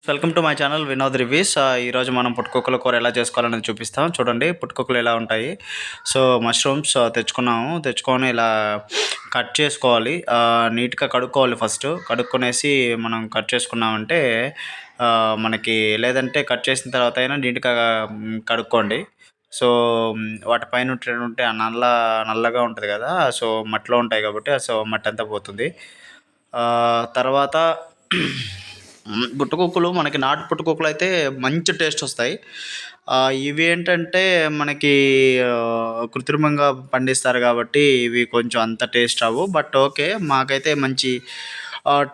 Welcome to my channel Vinod reviews. ఈరోజు మనం పుట్టుకొక్కల కూర ఎలా చేసుకోవాలనేది చూపిస్తాం. చూడండి పుట్టుకొక్కలు ఎలా ఉంటాయి. సో మష్రూమ్స్ తెచ్చుకున్నాము. తెచ్చుకొని ఇలా కట్ చేసుకోవాలి. నీట్గా కడుక్కోవాలి. ఫస్ట్ కడుక్కొనేసి మనం కట్ చేసుకున్నామంటే మనకి, లేదంటే కట్ చేసిన తర్వాత అయినా నీట్గా కడుక్కోండి. సో వాటిపైన ఉంటే నల్లగా ఉంటుంది కదా, సో మట్టిలో ఉంటాయి కాబట్టి సో మట్టి అంతా పోతుంది. తర్వాత పుట్టకుక్కలు మనకి నాటు పుట్టకుక్కలు అయితే మంచి టేస్ట్ వస్తాయి. ఇవి ఏంటంటే మనకి కృత్రిమంగా పండిస్తారు కాబట్టి ఇవి కొంచెం అంత టేస్ట్ రావు. బట్ ఓకే, మాకైతే మంచి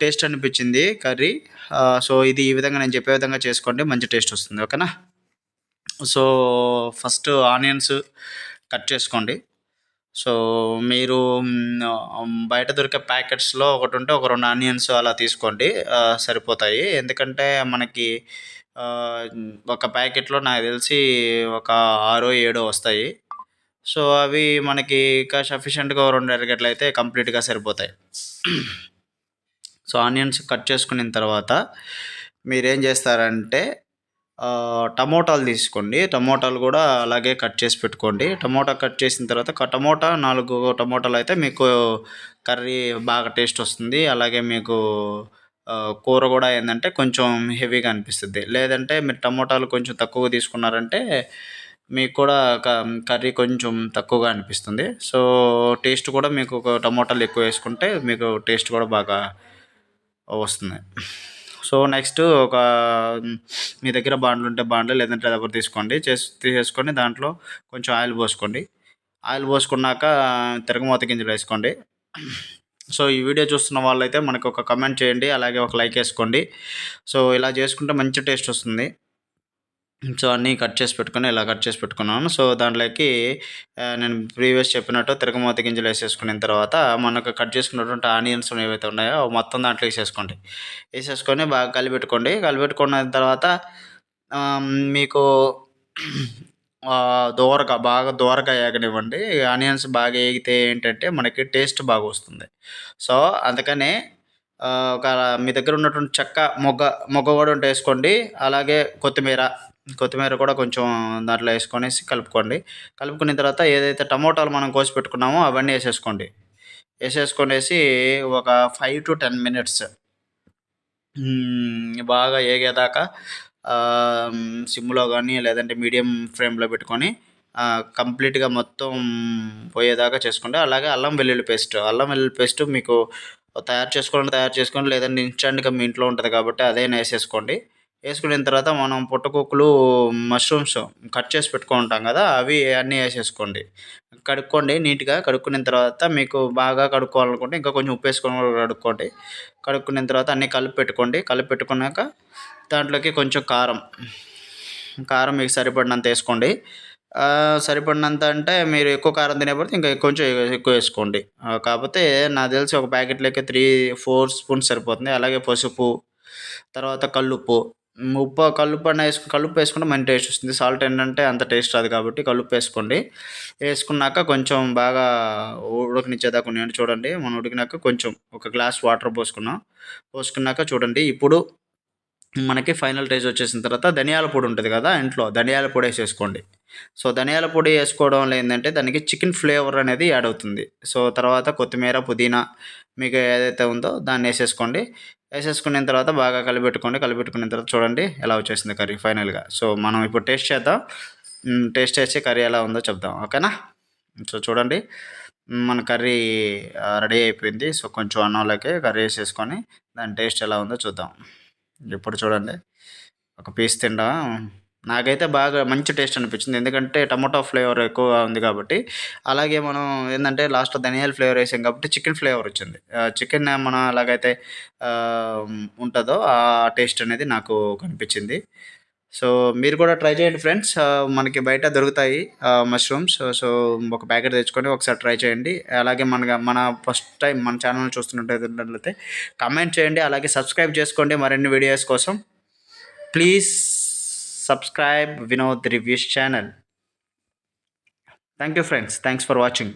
టేస్ట్ అనిపించింది కర్రీ. సో ఇది ఈ విధంగా నేను చెప్పే విధంగా చేసుకోండి, మంచి టేస్ట్ వస్తుంది. ఓకేనా. సో ఫస్ట్ ఆనియన్స్ కట్ చేసుకోండి. సో మీరు బయట దొరికే ప్యాకెట్స్‌లో ఒకటుంటే ఒక 2 ఆనియన్స్ అలా తీసుకోండి. సరిపోతాయి. ఎందుకంటే మనకి ఒక ప్యాకెట్‌లో నాకు తెలిసి ఒక 6, 7 వస్తాయి. సో అవి మనకి ఇంకా సఫిషియెంట్‌గా ఓ 2 ఎరగడ్డలయితే కంప్లీట్‌గా సరిపోతాయి. సో ఆనియన్స్ కట్ చేసుకున్న తర్వాత మీరేం చేస్తారంటే టమోటాలు తీసుకోండి. టమోటాలు కూడా అలాగే కట్ చేసి పెట్టుకోండి. టమోటా కట్ చేసిన తర్వాత టమోటా 4 టమోటాలయితే మీకు కర్రీ బాగా టేస్ట్ వస్తుంది. అలాగే మీకు కూర కూడా ఏందంటే కొంచెం హెవీగా అనిపిస్తది. లేదంటే మీరు టమోటాలు కొంచెం తక్కువగా తీసుకున్నారంటే మీకు కూడా కర్రీ కొంచెం తక్కువగా అనిపిస్తుంది. సో టేస్ట్ కూడా మీకు ఒక టమోటాలు ఎక్కువ వేసుకుంటే మీకు టేస్ట్ కూడా బాగా వస్తుంది. సో నెక్స్ట్ మీ దగ్గర బాండ్లు ఉంటే బాండ్లు, లేదంటే అదొకటి తీసుకోండి. తీసేసుకొని దాంట్లో కొంచెం ఆయిల్ పోసుకోండి. ఆయిల్ పోసుకున్నాక తిరగమాత గింజలు వేసుకోండి. సో ఈ వీడియో చూస్తున్న వాళ్ళైతే మనకు ఒక కమెంట్ చేయండి, అలాగే ఒక లైక్ వేసుకోండి. సో ఇలా చేసుకుంటే మంచి టేస్ట్ వస్తుంది. సో అన్నీ కట్ చేసి పెట్టుకొని ఇలా కట్ చేసి పెట్టుకున్నాను. సో దాంట్లోకి నేను ప్రీవియస్ చెప్పినట్టు తిరగమాత గింజలు వేసేసుకున్న తర్వాత మనకు కట్ చేసుకున్నటువంటి ఆనియన్స్ ఏవైతే ఉన్నాయో అవి మొత్తం దాంట్లో వేసేసుకోండి. వేసేసుకొని బాగా కలిపెట్టుకోండి. కలిపెట్టుకున్న తర్వాత మీకు బాగా దోరగా ఏగనివ్వండి. ఆనియన్స్ బాగా ఏగితే ఏంటంటే మనకి టేస్ట్ బాగా వస్తుంది. సో అందుకనే ఒక మీ దగ్గర ఉన్నటువంటి చెక్క, మొగ్గ కూడా ఉంటే వేసుకోండి. అలాగే కొత్తిమీర కూడా కొంచెం దాంట్లో వేసుకొనేసి కలుపుకోండి. కలుపుకున్న తర్వాత ఏదైతే టమోటాలు మనం కోసి పెట్టుకున్నామో అవన్నీ వేసేసుకోండి. వేసేసుకొనేసి ఒక 5-10 మినిట్స్ బాగా ఏగేదాకా సిమ్‌లో గానీ, లేదంటే మీడియం ఫ్లేమ్‌లో పెట్టుకొని కంప్లీట్‌గా మొత్తం పోయేదాకా చేసుకోండి. అలాగే అల్లం వెల్లుల్లి పేస్ట్ మీకు తయారు చేసుకోండి. లేదంటే ఇన్‌స్టాంట్‌గా మీ ఇంట్లో ఉంటది కాబట్టి అదైనా ఏసేసుకోండి. ఏసుకున్న తర్వాత మనం పుట్టగొక్కులు, మష్రూమ్స్ కట్ చేసి పెట్టుకుంటాం కదా, అవి అన్నీ ఏసేసుకోండి. కడుక్కోండి నీట్‌గా. కడుక్కున్న తర్వాత మీకు బాగా కడుక్కోవాలనుకుంటే ఇంకా కొంచెం ఉప్పేసుకొని కూడా కడుక్కోండి. కడుక్కున్న తర్వాత అన్నీ కలిపి పెట్టుకోండి. కలిపి పెట్టుకున్నాక దాంట్లోకి కొంచెం కారం మీకు సరిపడినంత ఏసుకోండి. సరిపడినంత అంటే మీరు ఎక్కువ కారం తినేకపోతే ఇంకా కొంచెం ఎక్కువ వేసుకోండి. కాకపోతే నాకు తెలిసి ఒక ప్యాకెట్‌లోకి 3-4 స్పూన్స్ సరిపోతుంది. అలాగే పసుపు, తర్వాత కల్లుప్పు. కల్లుప్పు వేసుకుంటే మంచి టేస్ట్ వస్తుంది. సాల్ట్ ఏంటంటే అంత టేస్ట్ రాదు కాబట్టి కల్లుప్పు వేసుకోండి. వేసుకున్నాక కొంచెం బాగా ఉడకనిచ్చేదాకా ఉండండి. చూడండి, మనం ఉడికినాక కొంచెం ఒక గ్లాస్ వాటర్ పోసుకున్నాక చూడండి, ఇప్పుడు మనకి ఫైనల్ స్టేజ్ వచ్చేసిన తర్వాత ధనియాల పొడి ఉంటుంది కదా ఇంట్లో, ధనియాల పొడి వేసేసుకోండి. సో ధనియాల పొడి వేసుకోవడం వల్ల ఏంటంటే దానికి చికెన్ ఫ్లేవర్ అనేది యాడ్ అవుతుంది. సో తర్వాత కొత్తిమీర, పుదీనా మీకు ఏదైతే ఉందో దాన్ని వేసేసుకోండి. వేసేసుకున్న తర్వాత బాగా కలిపెట్టుకున్న తర్వాత చూడండి ఎలా వచ్చేసింది కర్రీ ఫైనల్‌గా. సో మనం ఇప్పుడు టేస్ట్ చేద్దాం. టేస్ట్ చేసి కర్రీ ఎలా ఉందో చెప్దాం. ఓకేనా. సో చూడండి, మన కర్రీ రెడీ అయిపోయింది. సో కొంచెం అన్నంలోకి కర్రీ వేసేసుకొని దాని టేస్ట్ ఎలా ఉందో చూద్దాం. ఇప్పుడు చూడండి, ఒక పీస్ తినడం నాకైతే బాగా మంచి టేస్ట్ అనిపించింది. ఎందుకంటే టమాటో ఫ్లేవర్ ఎక్కువగా ఉంది కాబట్టి. అలాగే మనం ఏందంటే లాస్ట్‌లో ధనియాల ఫ్లేవర్ వేసాం కాబట్టి చికెన్ ఫ్లేవర్ వచ్చింది. చికెన్ మనం ఎలాగైతే ఉంటదో ఆ టేస్ట్ అనేది నాకు కనిపించింది. సో మీరు కూడా ట్రై చేయండి ఫ్రెండ్స్. మనకి బయట దొరుకుతాయి మష్రూమ్స్. సో ఒక ప్యాకెట్ తెచ్చుకొని ఒకసారి ట్రై చేయండి. అలాగే మన ఫస్ట్ టైం మన ఛానల్‌ని చూస్తున్నట్లయితే కామెంట్ చేయండి. అలాగే సబ్స్క్రైబ్ చేసుకోండి మరిన్ని వీడియోస్ కోసం. Please subscribe Vinod Reviews channel. Thank you friends. Thanks for watching.